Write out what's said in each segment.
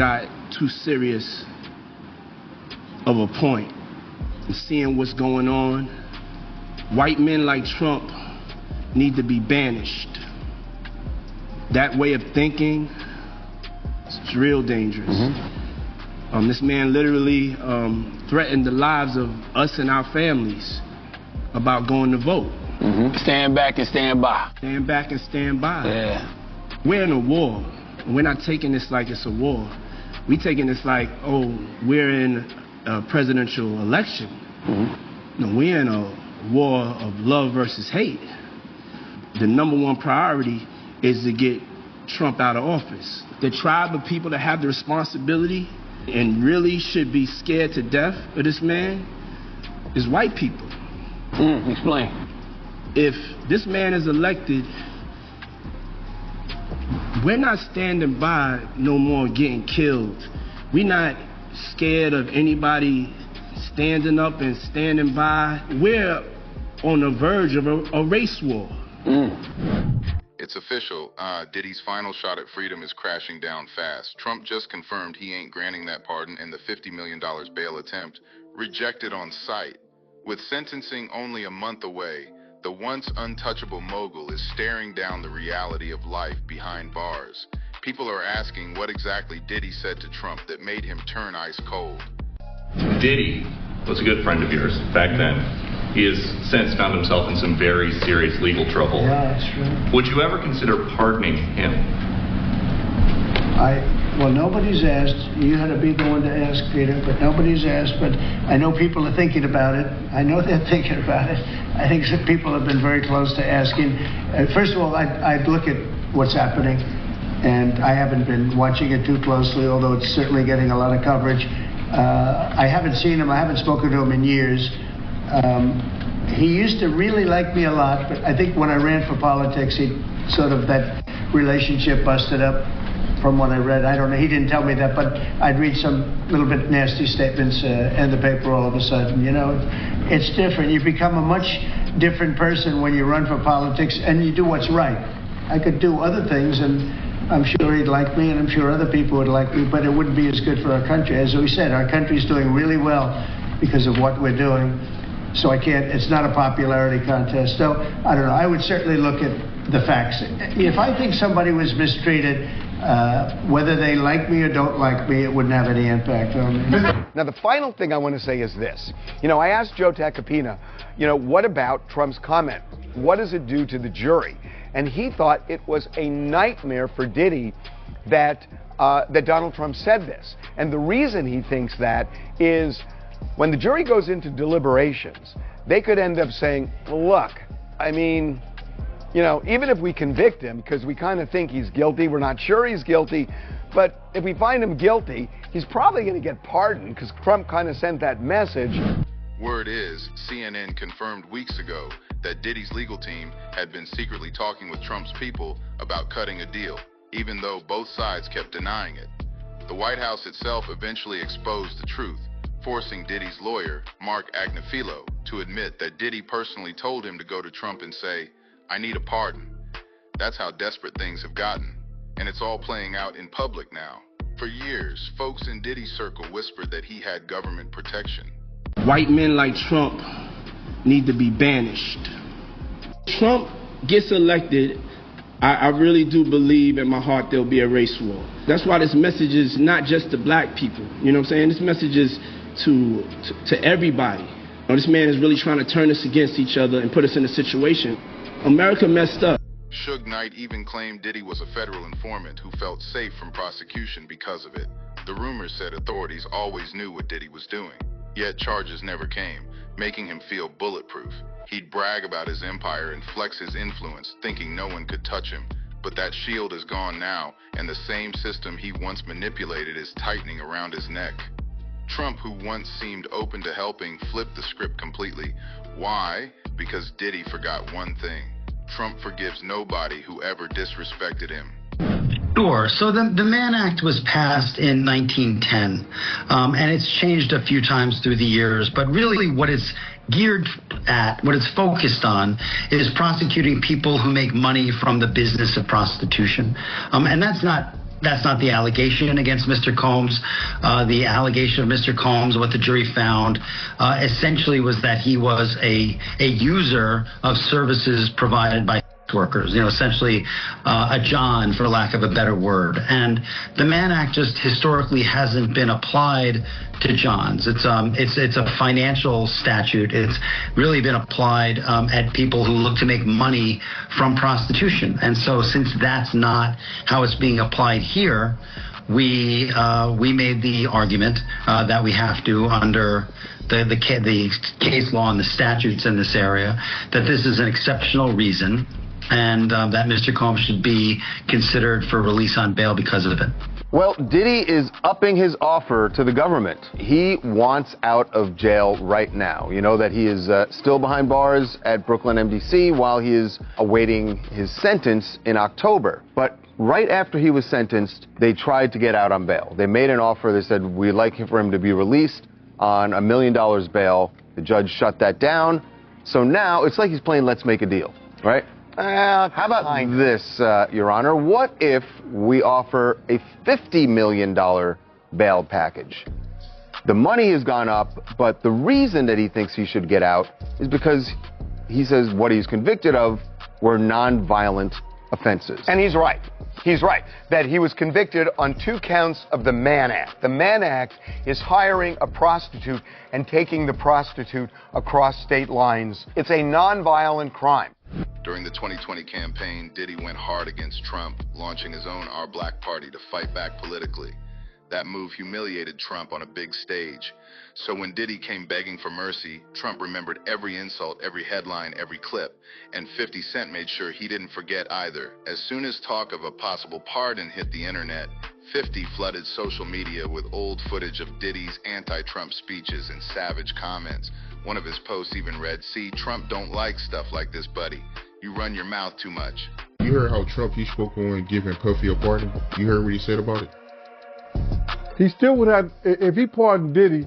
got too serious of a point. And seeing what's going on, white men like Trump need to be banished. That way of thinking is real dangerous. This man literally threatened the lives of us and our families about going to vote. Stand back and stand by. Stand back and stand by. Yeah. We're in a war. We're not taking this like it's a war. We're taking this like, oh, we're in a presidential election. No, we're in a war of love versus hate. The #1 priority is to get Trump out of office. The tribe of people that have the responsibility and really should be scared to death of this man is white people. Explain. If this man is elected, we're not standing by no more getting killed. We're not scared of anybody standing up and standing by. We're on the verge of a race war. It's official. Diddy's final shot at freedom is crashing down fast. Trump just confirmed he ain't granting that pardon, and the $50 million bail attempt rejected on sight. With sentencing only a month away, the once untouchable mogul is staring down the reality of life behind bars. People are asking what exactly Diddy said to Trump that made him turn ice cold. Diddy was a good friend of yours back then. He has since found himself in some very serious legal trouble. Yeah, that's true. Would you ever consider pardoning him? Well, nobody's asked. You had to be the one to ask, Peter, but nobody's asked. But I know people are thinking about it. I know they're thinking about it. I think some people have been very close to asking. First of all, I'd look at what's happening, and I haven't been watching it too closely, although it's certainly getting a lot of coverage. I haven't seen him. I haven't spoken to him in years. He used to really like me a lot, but I think when I ran for politics, that relationship busted up. From what I read, I don't know, he didn't tell me that, but I'd read some little bit nasty statements in the paper all of a sudden. You know, it's different. You become a much different person when you run for politics and you do what's right. I could do other things, and I'm sure he'd like me, and I'm sure other people would like me, but it wouldn't be as good for our country. As we said, our country's doing really well because of what we're doing. So it's not a popularity contest. So, I don't know, I would certainly look at the facts. If I think somebody was mistreated, whether they like me or don't like me, it wouldn't have any impact on me. Now, the final thing I want to say is this. You know, I asked Joe Tacopina, what about Trump's comment? What does it do to the jury? And he thought it was a nightmare for Diddy that Donald Trump said this. And the reason he thinks that is when the jury goes into deliberations, they could end up saying, look, I mean, even if we convict him, because we kind of think he's guilty, we're not sure he's guilty, but if we find him guilty, he's probably going to get pardoned because Trump kind of sent that message. Word is, CNN confirmed weeks ago that Diddy's legal team had been secretly talking with Trump's people about cutting a deal, even though both sides kept denying it. The White House itself eventually exposed the truth, forcing Diddy's lawyer, Mark Agnifilo, to admit that Diddy personally told him to go to Trump and say, I need a pardon. That's how desperate things have gotten. And it's all playing out in public now. For years, folks in Diddy's circle whispered that he had government protection. White men like Trump need to be banished. Trump gets elected, I really do believe in my heart there'll be a race war. That's why this message is not just to black people. You know what I'm saying? This message is to everybody. This man is really trying to turn us against each other and put us in a situation. America messed up. Suge Knight even claimed Diddy was a federal informant who felt safe from prosecution because of it. The rumors said authorities always knew what Diddy was doing, yet charges never came, making him feel bulletproof. He'd brag about his empire and flex his influence, thinking no one could touch him. But that shield is gone now, and the same system he once manipulated is tightening around his neck. Trump, who once seemed open to helping, flipped the script completely. Why? Because Diddy forgot one thing. Trump forgives nobody who ever disrespected him. Sure. So the Mann Act was passed in 1910, and it's changed a few times through the years. But really what it's geared at, what it's focused on, is prosecuting people who make money from the business of prostitution. And that's not That's not the allegation against Mr. Combs. The allegation of Mr. Combs, what the jury found, essentially was that he was a user of services provided by workers, essentially a John, for lack of a better word. And the Mann Act just historically hasn't been applied to Johns. It's a financial statute. It's really been applied at people who look to make money from prostitution. And so since that's not how it's being applied here, we made the argument that we have to, under the case law and the statutes in this area, that this is an exceptional reason, and that Mr. Combs should be considered for release on bail because of it. Well, Diddy is upping his offer to the government. He wants out of jail right now. You know that he is still behind bars at Brooklyn MDC while he is awaiting his sentence in October. But right after he was sentenced, they tried to get out on bail. They made an offer. They said, we'd like for him to be released on $1 million bail. The judge shut that down. So now it's like he's playing Let's Make a Deal, right? How about this, Your Honor? What if we offer a $50 million bail package? The money has gone up, but the reason that he thinks he should get out is because he says what he's convicted of were nonviolent offenses. And he's right. He's right that he was convicted on 2 counts of the Mann Act. The Mann Act is hiring a prostitute and taking the prostitute across state lines. It's a nonviolent crime. During the 2020 campaign, Diddy went hard against Trump, launching his own Our Black Party to fight back politically. That move humiliated Trump on a big stage. So when Diddy came begging for mercy, Trump remembered every insult, every headline, every clip, and 50 Cent made sure he didn't forget either. As soon as talk of a possible pardon hit the internet, 50 flooded social media with old footage of Diddy's anti-Trump speeches and savage comments. One of his posts even read, "See, Trump don't like stuff like this, buddy. You run your mouth too much." You heard how Trump, he spoke on giving Puffy a pardon? You heard what he said about it? He still would have, if he pardoned Diddy,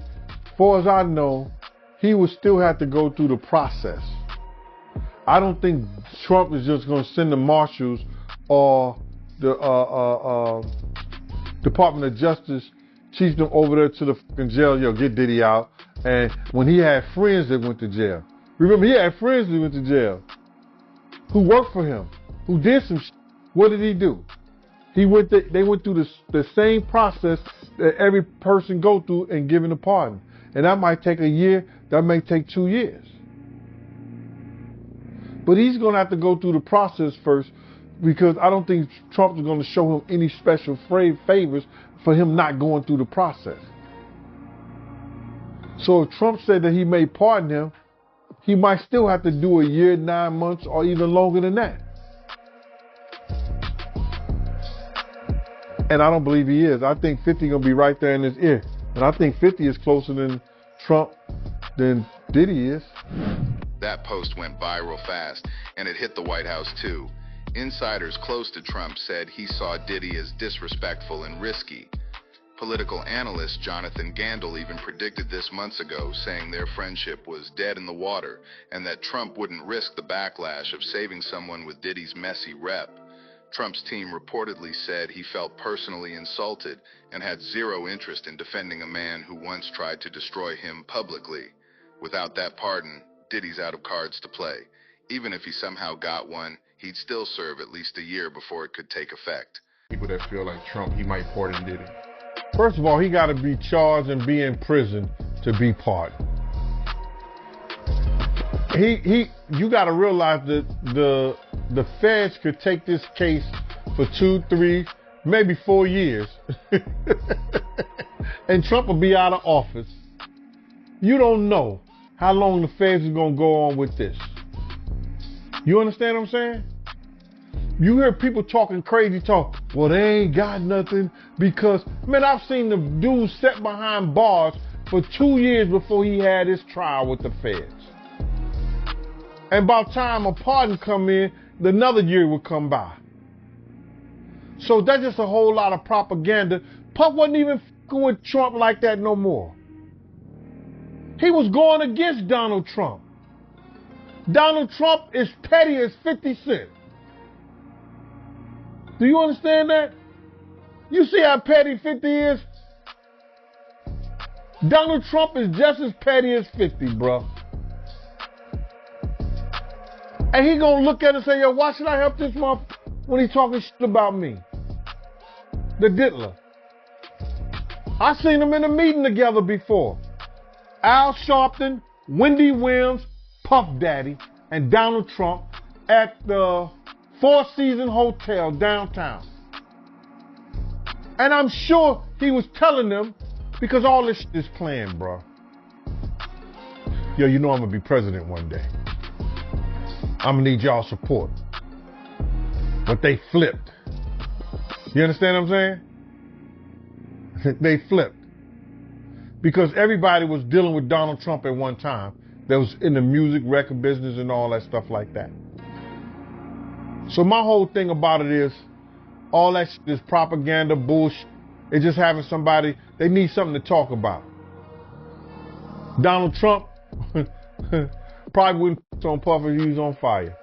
far as I know, he would still have to go through the process. I don't think Trump is just going to send the marshals or the Department of Justice, chief them over there to the fucking jail, get Diddy out. And when he had friends that went to jail. Remember, he had friends that went to jail who worked for him, who did some shit. What did he do? They went through the same process that every person go through in giving a pardon. And that might take a year, that may take 2 years. But he's going to have to go through the process first, because I don't think Trump is going to show him any special favors for him not going through the process. So if Trump said that he may pardon him, he might still have to do a year, 9 months, or even longer than that. And I don't believe he is. I think 50 going to be right there in his ear. And I think 50 is closer than Trump than Diddy is. That post went viral fast, and it hit the White House too. Insiders close to Trump said he saw Diddy as disrespectful and risky. Political analyst Jonathan Gandel even predicted this months ago, saying their friendship was dead in the water and that Trump wouldn't risk the backlash of saving someone with Diddy's messy rep. Trump's team reportedly said he felt personally insulted and had zero interest in defending a man who once tried to destroy him publicly. Without that pardon, Diddy's out of cards to play. Even if he somehow got one, he'd still serve at least a year before it could take effect. People that feel like Trump, he might pardon Diddy. First of all, he got to be charged and be in prison to be pardoned. You got to realize that the feds could take this case for 2, 3, maybe 4 years, and Trump will be out of office. You don't know how long the feds is going to go on with this. You understand what I'm saying? You hear people talking crazy talk. Well, they ain't got nothing because, man, I've seen the dude sit behind bars for 2 years before he had his trial with the feds. And by the time a pardon come in, another year will come by. So that's just a whole lot of propaganda. Puff wasn't even f***ing with Trump like that no more. He was going against Donald Trump. Donald Trump is petty as 50 Cent. Do you understand that? You see how petty 50 is? Donald Trump is just as petty as 50, bro. And he gonna look at it and say, yo, why should I help this motherfucker when he talking shit about me? The diddler. I seen them in a meeting together before. Al Sharpton, Wendy Williams, Puff Daddy, and Donald Trump at the Four Seasons Hotel downtown. And I'm sure he was telling them because all this shit is planned, bro. Yo, you know I'm gonna be president one day. I'm gonna need y'all support. But they flipped. You understand what I'm saying? They flipped. Because everybody was dealing with Donald Trump at one time that was in the music record business and all that stuff like that. So my whole thing about it is, all that shit is propaganda, bullshit. It's just having somebody, they need something to talk about. Donald Trump probably wouldn't put on Puff if he was on fire.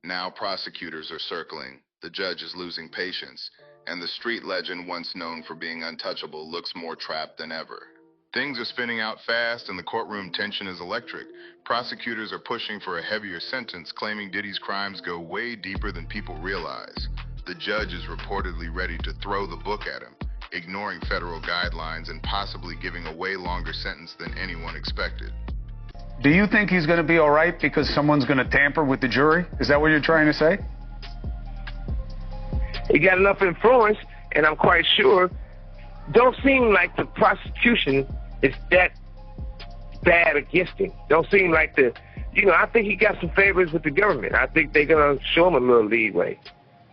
Now prosecutors are circling. The judge is losing patience. And the street legend once known for being untouchable looks more trapped than ever. Things are spinning out fast and the courtroom tension is electric. Prosecutors are pushing for a heavier sentence, claiming Diddy's crimes go way deeper than people realize. The judge is reportedly ready to throw the book at him, ignoring federal guidelines and possibly giving a way longer sentence than anyone expected. Do you think he's going to be all right because someone's going to tamper with the jury? Is that what you're trying to say? He got enough influence, and I'm quite sure, don't seem like the prosecution is that bad against him. Don't seem like I think he got some favors with the government. I think they're going to show him a little leeway.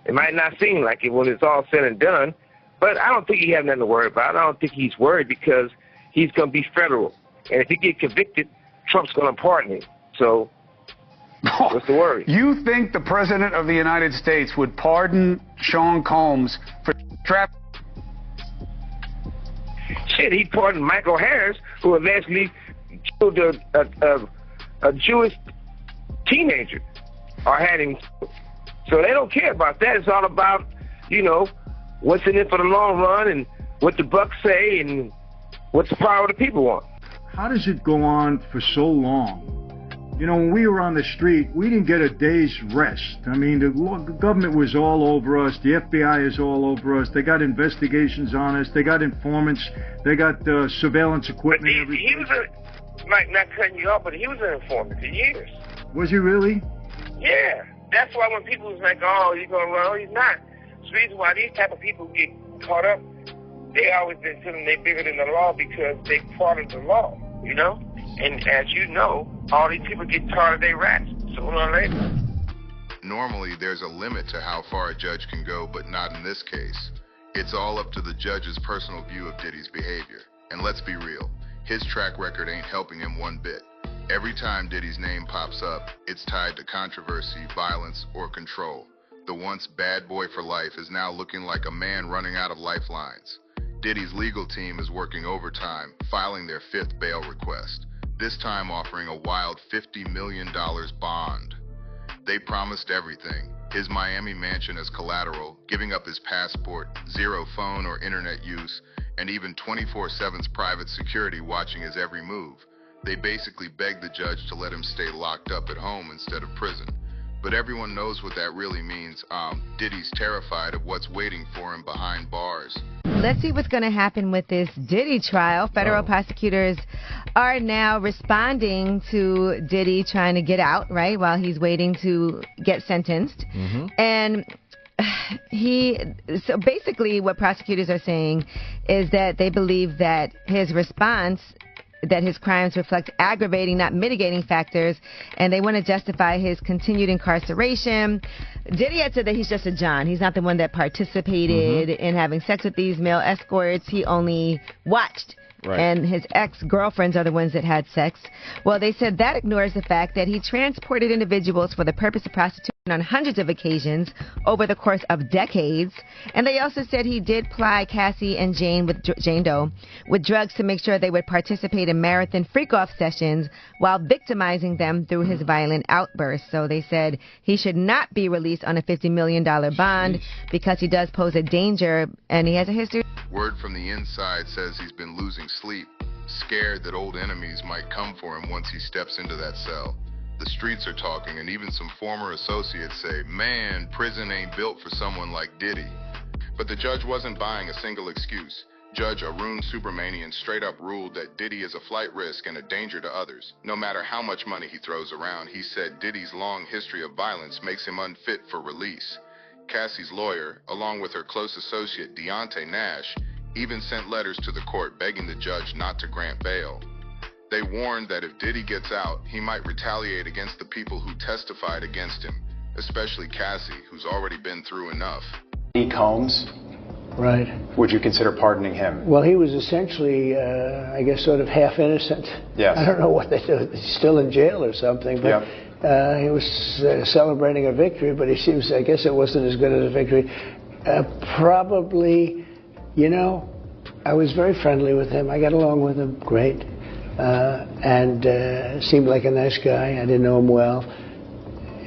It might not seem like it when it's all said and done, but I don't think he has nothing to worry about. I don't think he's worried because he's going to be federal. And if he get convicted, Trump's going to pardon him. So what's the worry? You think the President of the United States would pardon Sean Combs for trap? Shit, he pardoned Michael Harris, who allegedly killed a Jewish teenager or had him killed. So they don't care about that. It's all about, what's in it for the long run and what the bucks say and what the power of the people want. How does it go on for so long? When we were on the street, we didn't get a day's rest. I mean, the government was all over us. The FBI is all over us. They got investigations on us. They got informants. They got surveillance equipment. But he was not cutting you off, but he was an informant for years. Was he really? Yeah. That's why when people was like, oh, he's going to run, oh, he's not. It's the reason why these type of people get caught up, they always been telling they're bigger than the law because they part of the law, And as you know, all these people get tired of their rats sooner or later. Normally, there's a limit to how far a judge can go, but not in this case. It's all up to the judge's personal view of Diddy's behavior. And let's be real, his track record ain't helping him one bit. Every time Diddy's name pops up, it's tied to controversy, violence, or control. The once bad boy for life is now looking like a man running out of lifelines. Diddy's legal team is working overtime, filing their 5th bail request, this time offering a wild $50 million bond. They promised everything, his Miami mansion as collateral, giving up his passport, 0 phone or internet use, and even 24/7's private security watching his every move. They basically begged the judge to let him stay locked up at home instead of prison. But everyone knows what that really means. Diddy's terrified of what's waiting for him behind bars. Let's see what's going to happen with this Diddy trial. Federal prosecutors are now responding to Diddy trying to get out, right, while he's waiting to get sentenced. And so basically what prosecutors are saying is that they believe that his response, that his crimes reflect aggravating, not mitigating factors, and they want to justify his continued incarceration. Diddy had said that he's just a John. He's not the one that participated in having sex with these male escorts. He only watched and his ex-girlfriends are the ones that had sex. Well, they said that ignores the fact that he transported individuals for the purpose of prostitution on hundreds of occasions over the course of decades. And they also said he did ply Cassie and Jane Doe with drugs to make sure they would participate in marathon freak-off sessions while victimizing them through his violent outbursts. So they said he should not be released on a $50 million bond because he does pose a danger and he has a history. Word from the inside says he's been losing sleep, scared that old enemies might come for him once he steps into that cell. The streets are talking, and even some former associates say, man, prison ain't built for someone like Diddy. But the judge wasn't buying a single excuse. Judge Arun Subramanian straight up ruled that Diddy is a flight risk and a danger to others. No matter how much money he throws around, he said Diddy's long history of violence makes him unfit for release. Cassie's lawyer, along with her close associate Deontay Nash, even sent letters to the court begging the judge not to grant bail. They warned that if Diddy gets out, he might retaliate against the people who testified against him, especially Cassie, who's already been through enough. Combs, right? Would you consider pardoning him? Well, he was essentially, I guess, sort of half innocent. Yes. I don't know what they do. He's still in jail or something, but he was celebrating a victory, but he seems, I guess it wasn't as good as a victory. Probably, you know, I was very friendly with him. I got along with him great. And seemed like a nice guy. I didn't know him well.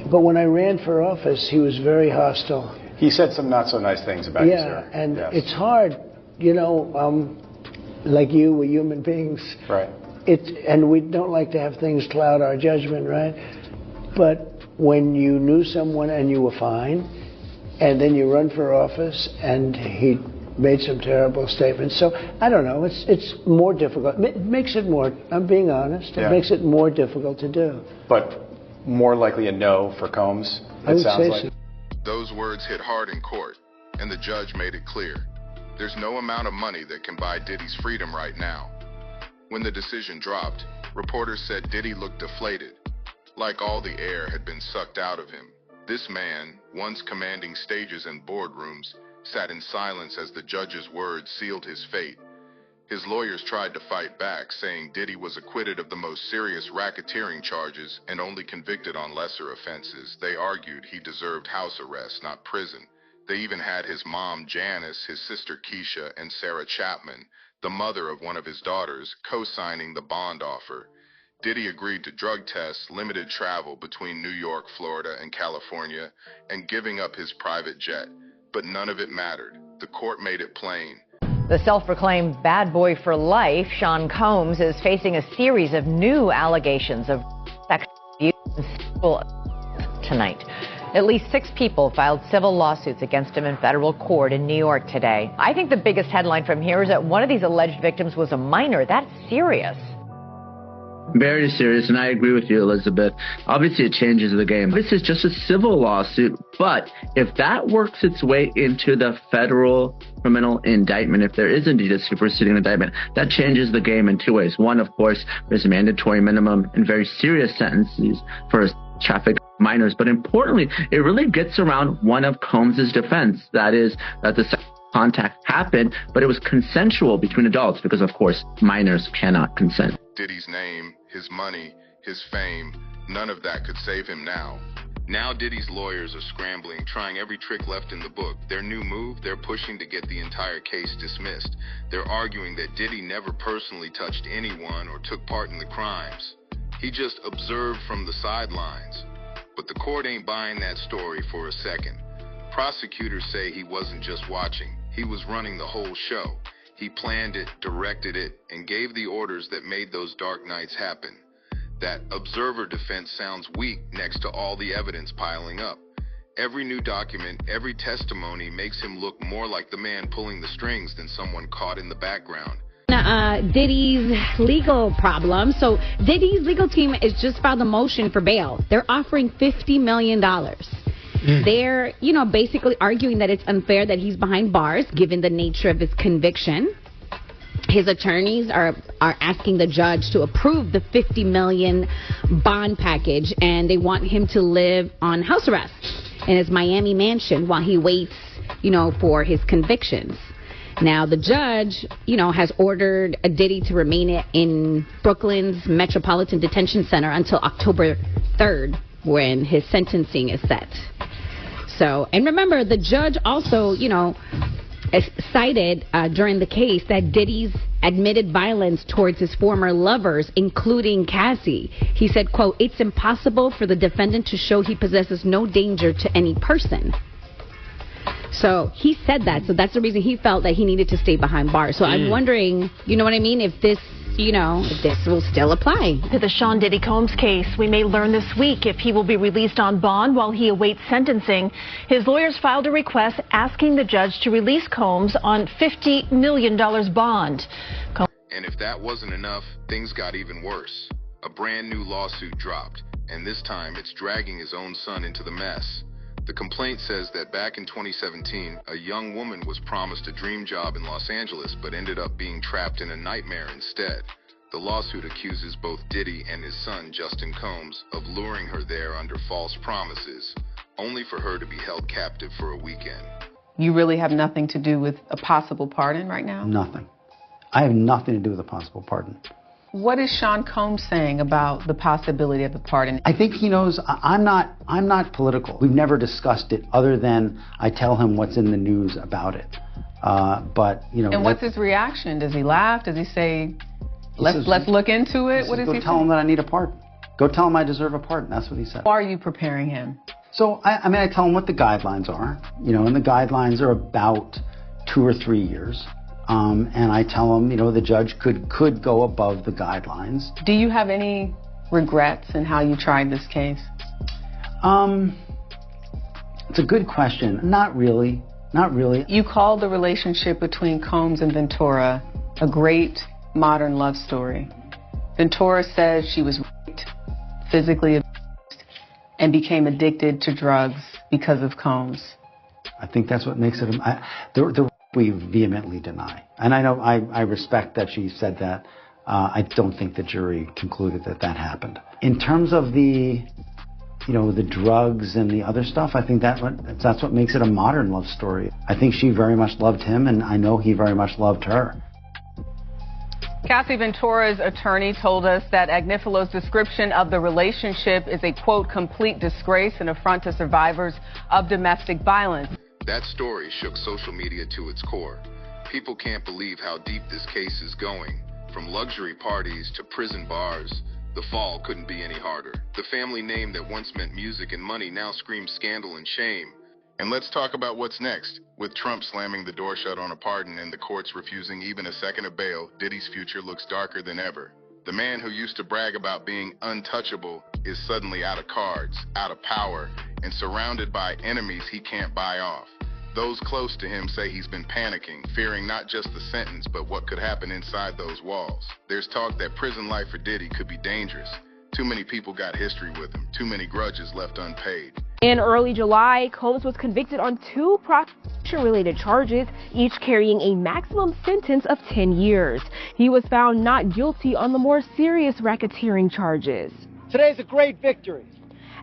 But when I ran for office, he was very hostile. He said some not so nice things about you, sir. And it's hard, you know, like you, we're human beings. Right. And we don't like to have things cloud our judgment, right? But when you knew someone and you were fine, and then you run for office and he made some terrible statements. So, I don't know, it's more difficult. It makes it more, I'm being honest, it makes it more difficult to do. But more likely a no for Combs, I would say so. Those words hit hard in court, and the judge made it clear. There's no amount of money that can buy Diddy's freedom right now. When the decision dropped, reporters said Diddy looked deflated, like all the air had been sucked out of him. This man, once commanding stages and boardrooms, sat in silence as the judge's words sealed his fate. His lawyers tried to fight back, saying Diddy was acquitted of the most serious racketeering charges and only convicted on lesser offenses. They argued he deserved house arrest, not prison. They even had his mom, Janice, his sister, Keisha, and Sarah Chapman, the mother of one of his daughters, co-signing the bond offer. Diddy agreed to drug tests, limited travel between New York, Florida, and California, and giving up his private jet. But none of it mattered. The court made it plain. The self-proclaimed bad boy for life, Sean Combs, is facing a series of new allegations of sexual abuse and sexual assault tonight. At least 6 people filed civil lawsuits against him in federal court in New York today. I think the biggest headline from here is that one of these alleged victims was a minor. That's serious. Very serious, and I agree with you, Elizabeth. Obviously, it changes the game. This is just a civil lawsuit, but if that works its way into the federal criminal indictment, if there is indeed a superseding indictment, that changes the game in 2 ways. One, of course, there's mandatory minimum and very serious sentences for traffic minors, but importantly, it really gets around one of Combs' defense, that is, that the contact happened, but it was consensual between adults because, of course, minors cannot consent. Diddy's name, his money, his fame, none of that could save him now. Now Diddy's lawyers are scrambling, trying every trick left in the book. Their new move, they're pushing to get the entire case dismissed. They're arguing that Diddy never personally touched anyone or took part in the crimes. He just observed from the sidelines. But the court ain't buying that story for a second. Prosecutors say he wasn't just watching. He was running the whole show. He planned it, directed it, and gave the orders that made those dark nights happen. That observer defense sounds weak next to all the evidence piling up. Every new document, every testimony makes him look more like the man pulling the strings than someone caught in the background. Diddy's legal problem. So Diddy's legal team has just filed a motion for bail. They're offering $50 million. They're, basically arguing that it's unfair that he's behind bars, given the nature of his conviction. His attorneys are asking the judge to approve the $50 million bond package, and they want him to live on house arrest in his Miami mansion while he waits, for his convictions. Now, the judge, has ordered Diddy to remain in Brooklyn's Metropolitan Detention Center until October 3rd, when his sentencing is set. So, and remember, the judge also, cited during the case that Diddy's admitted violence towards his former lovers, including Cassie. He said, quote, "It's impossible for the defendant to show he possesses no danger to any person." So he said that. So that's the reason he felt that he needed to stay behind bars. So I'm wondering, you know what I mean, if this, if this will still apply. To the Sean Diddy Combs case, we may learn this week if he will be released on bond while he awaits sentencing. His lawyers filed a request asking the judge to release Combs on $50 million bond. And if that wasn't enough, things got even worse. A brand new lawsuit dropped, and this time it's dragging his own son into the mess. The complaint says that back in 2017, a young woman was promised a dream job in Los Angeles but ended up being trapped in a nightmare instead. The lawsuit accuses both Diddy and his son, Justin Combs, of luring her there under false promises, only for her to be held captive for a weekend. You really have nothing to do with a possible pardon right now? Nothing. I have nothing to do with a possible pardon. What is Sean Combs saying about the possibility of a pardon? I think he knows I'm not political. We've never discussed it other than I tell him what's in the news about it. But And what's his reaction? Does he laugh? Does he say, let's look into it? What does he say? Go tell him that I need a pardon. Go tell him I deserve a pardon. That's what he said. How are you preparing him? So I tell him what the guidelines are. And the guidelines are about 2 or 3 years. And I tell him, the judge could go above the guidelines. Do you have any regrets in how you tried this case? It's a good question. Not really. Not really. You called the relationship between Combs and Ventura a great modern love story. Ventura says she was raped, physically abused, and became addicted to drugs because of Combs. I think that's what makes it. We vehemently deny. And I know I respect that she said that. I don't think the jury concluded that happened. In terms of the drugs and the other stuff, I think that's what makes it a modern love story. I think she very much loved him, and I know he very much loved her. Cassie Ventura's attorney told us that Agnifalo's description of the relationship is a, quote, complete disgrace and affront to survivors of domestic violence. That story shook social media to its core. People can't believe how deep this case is going. From luxury parties to prison bars, the fall couldn't be any harder. The family name that once meant music and money now screams scandal and shame. And let's talk about what's next. With Trump slamming the door shut on a pardon and the courts refusing even a second of bail, Diddy's future looks darker than ever. The man who used to brag about being untouchable is suddenly out of cards, out of power, and surrounded by enemies he can't buy off. Those close to him say he's been panicking, fearing not just the sentence, but what could happen inside those walls. There's talk that prison life for Diddy could be dangerous. Too many people got history with him, too many grudges left unpaid. In early July, Combs was convicted on 2 prostitution-related charges, each carrying a maximum sentence of 10 years. He was found not guilty on the more serious racketeering charges. Today's a great victory.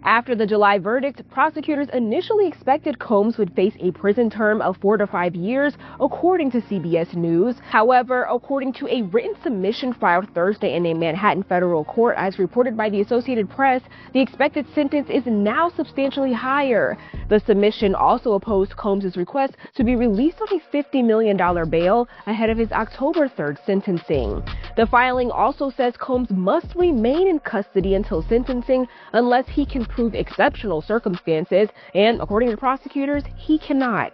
After the July verdict, prosecutors initially expected Combs would face a prison term of 4 to 5 years, according to CBS News. However, according to a written submission filed Thursday in a Manhattan federal court, as reported by the Associated Press, the expected sentence is now substantially higher. The submission also opposed Combs' request to be released on a $50 million bail ahead of his October 3rd sentencing. The filing also says Combs must remain in custody until sentencing unless he can prove exceptional circumstances, and according to prosecutors, he cannot.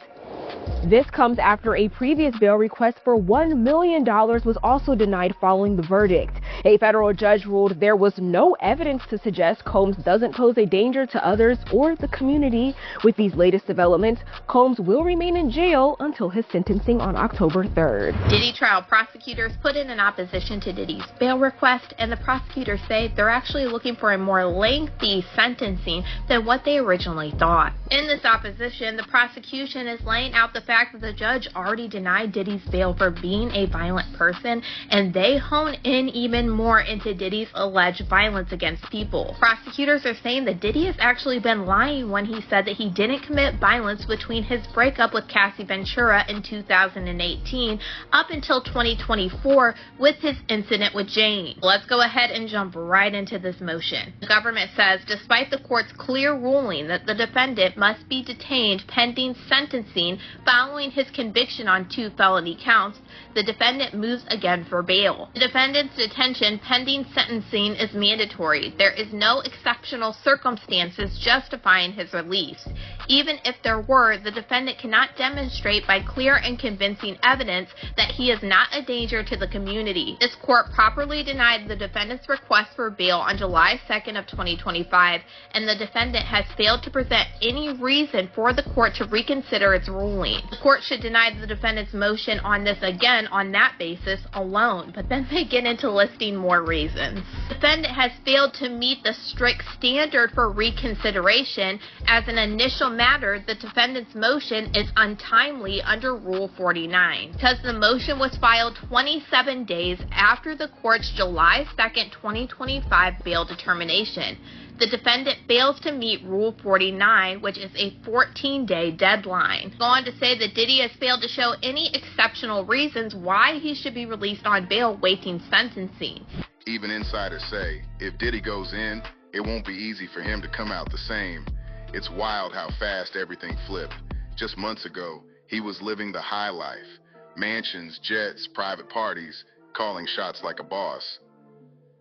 This comes after a previous bail request for $1 million was also denied following the verdict. A federal judge ruled there was no evidence to suggest Combs doesn't pose a danger to others or the community. With these latest developments, Combs will remain in jail until his sentencing on October 3rd. Diddy trial prosecutors put in an opposition to Diddy's bail request, and the prosecutors say they're actually looking for a more lengthy sentencing than what they originally thought. In this opposition, the prosecution is laying out the fact that the judge already denied Diddy's bail for being a violent person, and they hone in even more into Diddy's alleged violence against people. Prosecutors are saying that Diddy has actually been lying when he said that he didn't commit violence between his breakup with Cassie Ventura in 2018 up until 2024 with his incident with Jane. Let's go ahead and jump right into this motion. The government says despite the court's clear ruling that the defendant must be detained pending sentencing following his conviction on 2 felony counts, the defendant moves again for bail. The defendant's detention pending sentencing is mandatory. There is no exceptional circumstances justifying his release. Even if there were, the defendant cannot demonstrate by clear and convincing evidence that he is not a danger to the community. This court properly denied the defendant's request for bail on July 2nd of 2025, and the defendant has failed to present any reason for the court to reconsider its ruling. The court should deny the defendant's motion on this again on that basis alone, but then they get into listing more reasons. The defendant has failed to meet the strict standard for reconsideration. As an initial matter, the defendant's motion is untimely under Rule 49 because the motion was filed 27 days after the court's July 2nd, 2025 bail determination. The defendant fails to meet Rule 49, which is a 14-day deadline. Go on to say that Diddy has failed to show any exceptional reasons why he should be released on bail waiting sentencing. Even insiders say, if Diddy goes in, it won't be easy for him to come out the same. It's wild how fast everything flipped. Just months ago, he was living the high life. Mansions, jets, private parties, calling shots like a boss.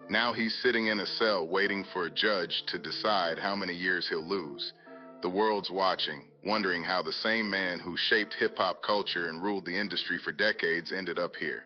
Now he's sitting in a cell waiting for a judge to decide how many years he'll lose. The world's watching, wondering how the same man who shaped hip-hop culture and ruled the industry for decades ended up here.